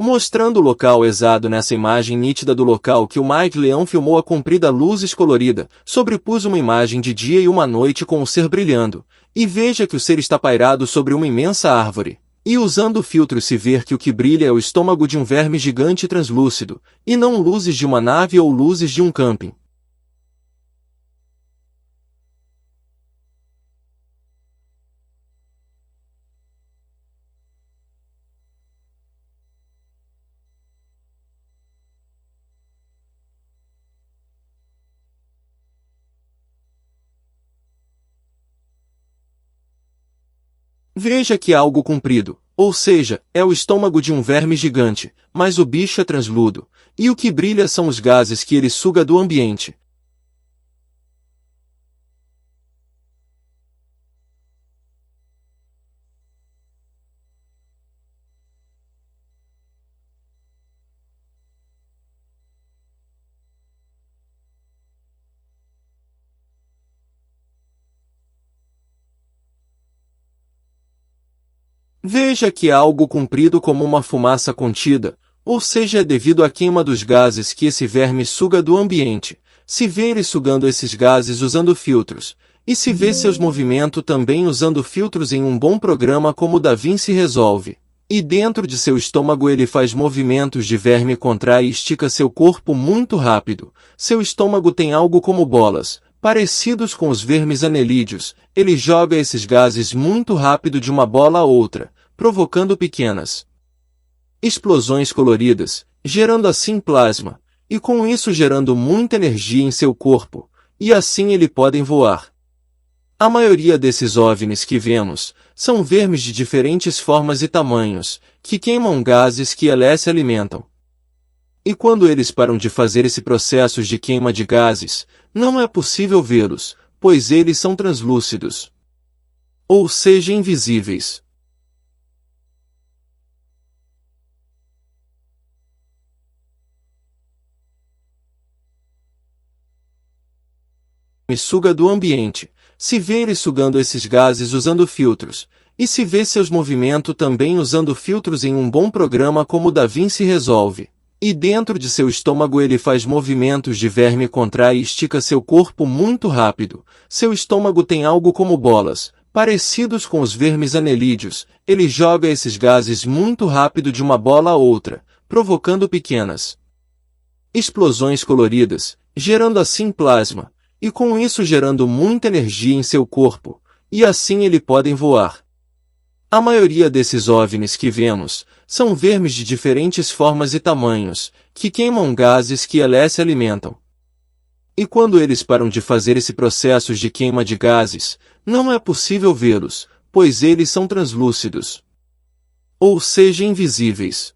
Mostrando o local exato nessa imagem nítida do local que o Mike Leão filmou a comprida luzes colorida, sobrepus uma imagem de dia e uma noite com o ser brilhando, e veja que o ser está pairado sobre uma imensa árvore. E usando o filtro se ver que o que brilha é o estômago de um verme gigante translúcido, e não luzes de uma nave ou luzes de um camping. Veja que é algo comprido, ou seja, é o estômago de um verme gigante, mas o bicho é translúcido, e o que brilha são os gases que ele suga do ambiente. Veja que é algo comprido como uma fumaça contida, ou seja, é devido à queima dos gases que esse verme suga do ambiente. Se vê ele sugando esses gases usando filtros, e se vê seus movimentos também usando filtros em um bom programa como o DaVinci Resolve. E dentro de seu estômago ele faz movimentos de verme, contrai e estica seu corpo muito rápido. Seu estômago tem algo como bolas, parecidos com os vermes anelídeos. Ele joga esses gases muito rápido de uma bola a outra, provocando pequenas explosões coloridas, gerando assim plasma, e com isso gerando muita energia em seu corpo, e assim ele podem voar. A maioria desses OVNIs que vemos são vermes de diferentes formas e tamanhos, que queimam gases que eles se alimentam. E quando eles param de fazer esse processo de queima de gases, não é possível vê-los, pois eles são translúcidos, ou seja, invisíveis. Me suga do ambiente. Se vê ele sugando esses gases usando filtros, e se vê seus movimentos também usando filtros em um bom programa como o DaVinci Resolve. E dentro de seu estômago ele faz movimentos de verme, contrai e estica seu corpo muito rápido. Seu estômago tem algo como bolas, parecidos com os vermes anelídeos. Ele joga esses gases muito rápido de uma bola a outra, provocando pequenas explosões coloridas, gerando assim plasma, e com isso gerando muita energia em seu corpo, e assim ele podem voar. A maioria desses OVNIs que vemos são vermes de diferentes formas e tamanhos, que queimam gases que eles se alimentam. E quando eles param de fazer esse processo de queima de gases, não é possível vê-los, pois eles são translúcidos, ou seja, invisíveis.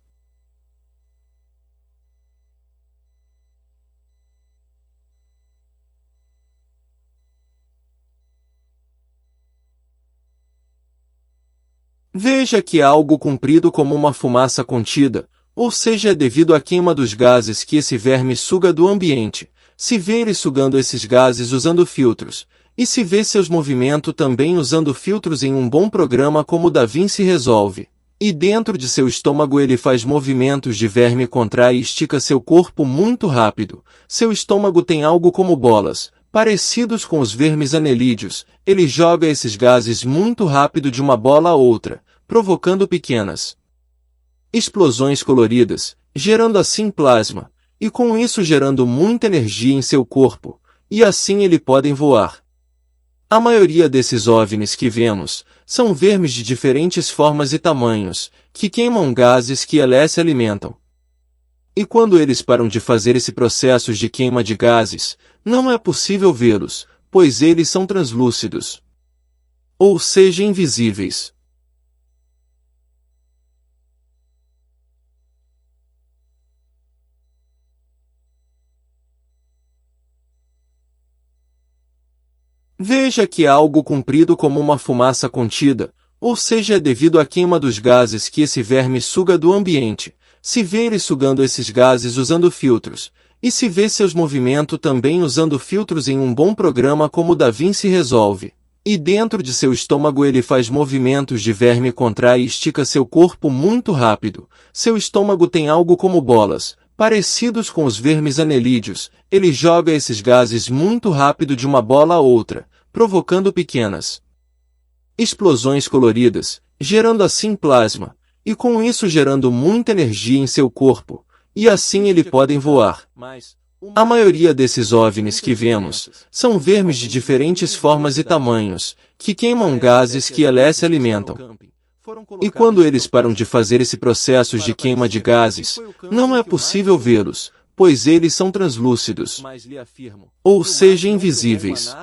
Veja que é algo comprido como uma fumaça contida, ou seja, é devido à queima dos gases que esse verme suga do ambiente. Se vê ele sugando esses gases usando filtros, e se vê seus movimentos também usando filtros em um bom programa como o DaVinci Resolve. E dentro de seu estômago ele faz movimentos de verme, contrai e estica seu corpo muito rápido. Seu estômago tem algo como bolas, parecidos com os vermes anelídeos. Ele joga esses gases muito rápido de uma bola a outra, provocando pequenas explosões coloridas, gerando assim plasma, e com isso gerando muita energia em seu corpo, e assim ele podem voar. A maioria desses OVNIs que vemos são vermes de diferentes formas e tamanhos, que queimam gases que eles se alimentam. E quando eles param de fazer esse processo de queima de gases, não é possível vê-los, pois eles são translúcidos, ou seja, invisíveis. Veja que é algo comprido como uma fumaça contida, ou seja, é devido à queima dos gases que esse verme suga do ambiente. Se vê ele sugando esses gases usando filtros, e se vê seus movimentos também usando filtros em um bom programa como o DaVinci Resolve. E dentro de seu estômago ele faz movimentos de verme, contrai e estica seu corpo muito rápido. Seu estômago tem algo como bolas, parecidos com os vermes anelídeos. Ele joga esses gases muito rápido de uma bola a outra, provocando pequenas explosões coloridas, gerando assim plasma, e com isso gerando muita energia em seu corpo, e assim eles podem voar. A maioria desses OVNIs que vemos são vermes de diferentes formas e tamanhos, que queimam gases que eles se alimentam. E quando eles param de fazer esse processo de queima de gases, não é possível vê-los, pois eles são translúcidos, ou seja, invisíveis.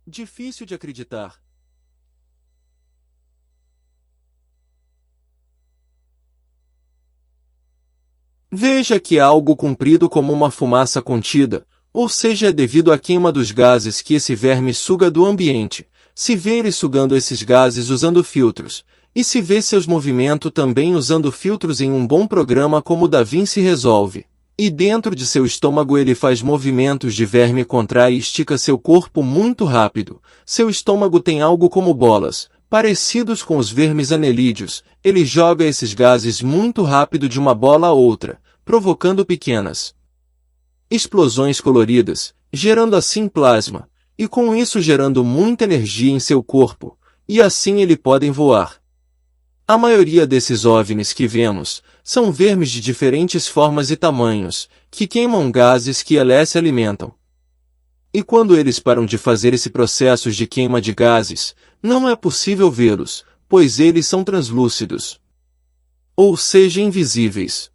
Difícil de acreditar. Veja que é algo comprido como uma fumaça contida, ou seja, é devido à queima dos gases que esse verme suga do ambiente. Se vê ele sugando esses gases usando filtros, e se vê seus movimentos também usando filtros em um bom programa como DaVinci Resolve. E dentro de seu estômago ele faz movimentos de verme, contrai e estica seu corpo muito rápido. Seu estômago tem algo como bolas, parecidos com os vermes anelídeos. Ele joga esses gases muito rápido de uma bola a outra, provocando pequenas explosões coloridas, gerando assim plasma, e com isso gerando muita energia em seu corpo, e assim eles podem voar. A maioria desses OVNIs que vemos são vermes de diferentes formas e tamanhos, que queimam gases que eles se alimentam. E quando eles param de fazer esse processo de queima de gases, não é possível vê-los, pois eles são translúcidos, ou seja, invisíveis.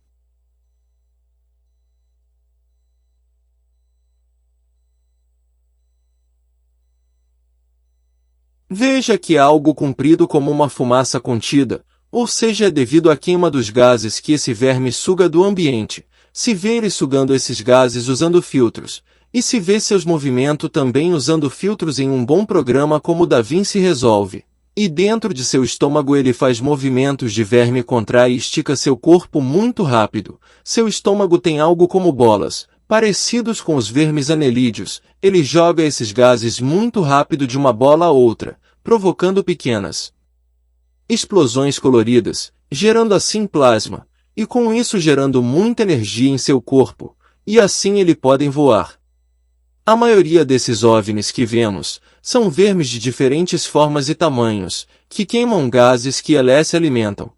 Veja que é algo comprido como uma fumaça contida, ou seja, é devido à queima dos gases que esse verme suga do ambiente. Se vê ele sugando esses gases usando filtros, e se vê seus movimentos também usando filtros em um bom programa como DaVinci Resolve. E dentro de seu estômago ele faz movimentos de verme, contrai e estica seu corpo muito rápido. Seu estômago tem algo como bolas, parecidos com os vermes anelídeos. Ele joga esses gases muito rápido de uma bola a outra, provocando pequenas explosões coloridas, gerando assim plasma, e com isso gerando muita energia em seu corpo, e assim eles podem voar. A maioria desses OVNIs que vemos são vermes de diferentes formas e tamanhos, que queimam gases que eles se alimentam.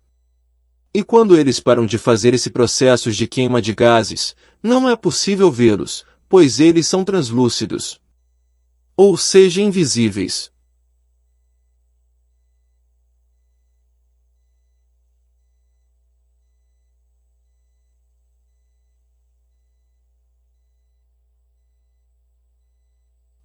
E quando eles param de fazer esse processo de queima de gases, não é possível vê-los, pois eles são translúcidos, ou seja, invisíveis.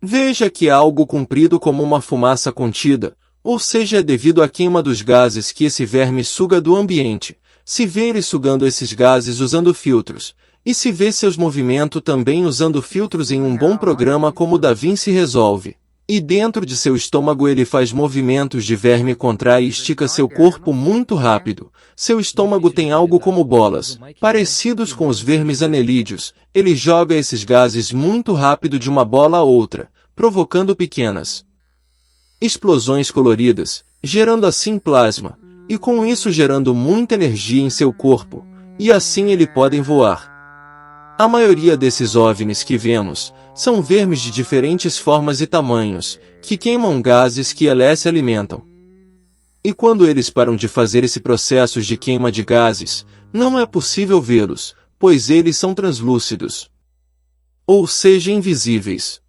Veja que é algo comprido como uma fumaça contida, ou seja, é devido à queima dos gases que esse verme suga do ambiente. Se vê ele sugando esses gases usando filtros, e se vê seus movimentos também usando filtros em um bom programa como DaVinci Resolve. E dentro de seu estômago ele faz movimentos de verme, contrai e estica seu corpo muito rápido. Seu estômago tem algo como bolas, parecidos com os vermes anelídeos. Ele joga esses gases muito rápido de uma bola a outra, provocando pequenas explosões coloridas, gerando assim plasma, e com isso gerando muita energia em seu corpo, e assim eles podem voar. A maioria desses OVNIs que vemos são vermes de diferentes formas e tamanhos, que queimam gases que eles se alimentam. E quando eles param de fazer esse processo de queima de gases, não é possível vê-los, pois eles são translúcidos, ou seja, invisíveis.